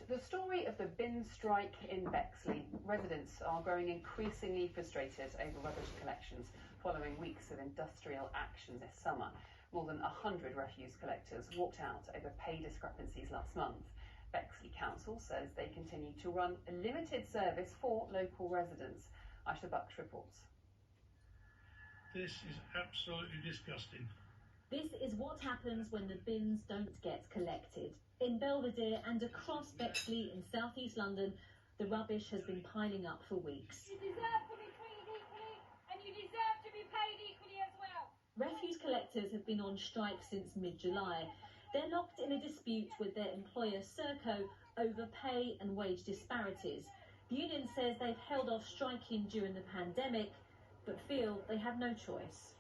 The story of the bin strike in Bexley. Residents are growing increasingly frustrated over rubbish collections following weeks of industrial action this summer. More than 100 refuse collectors walked out over pay discrepancies last month. Bexley Council says they continue to run a limited service for local residents. Aisha Bucks reports. This is absolutely disgusting. This is what happens when the bins don't get collected. In Belvedere and across Bexley in South East London, the rubbish has been piling up for weeks. You deserve to be treated equally and you deserve to be paid equally as well. Refuse collectors have been on strike since mid-July. They're locked in a dispute with their employer Serco over pay and wage disparities. The union says they've held off striking during the pandemic, but feel they have no choice.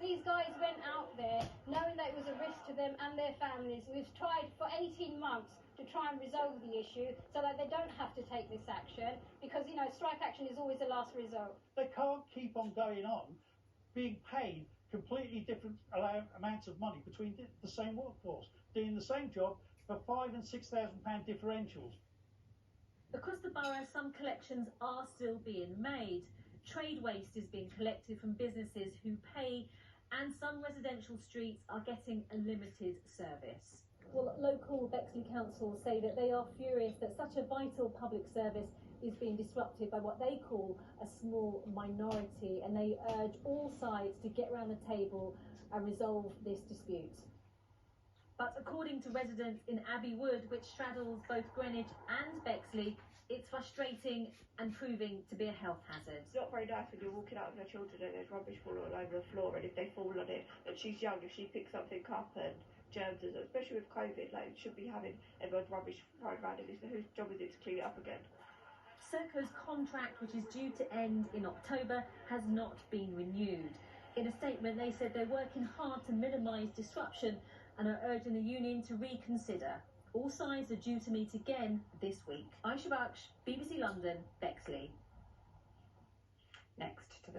These guys went out there knowing that it was a risk to them and their families. We've tried for 18 months to try and resolve the issue so that they don't have to take this action because, you know, strike action is always the last resort. They can't keep on going on being paid completely different amounts of money between the same workforce, doing the same job for £5,000 and £6,000 differentials. Across the borough, some collections are still being made. Trade waste is being collected from businesses who pay, and some residential streets are getting a limited service. Well, local Bexley councils say that they are furious that such a vital public service is being disrupted by what they call a small minority, and they urge all sides to get round the table and resolve this dispute. But according to residents in Abbey Wood, which straddles both Greenwich and Bexley, it's frustrating and proving to be a health hazard. It's not very nice when you're walking out with your children and there's rubbish falling all over the floor, and if they fall on it and she's young, if she picks something up and germs, especially with COVID, like, should be having everyone's rubbish thrown around and whose job is it to clean it up again? Serco's contract, which is due to end in October, has not been renewed. In a statement, they said they're working hard to minimise disruption and are urging the union to reconsider. All sides are due to meet again this week. Aisha Bucks, BBC London, Bexley. Next to the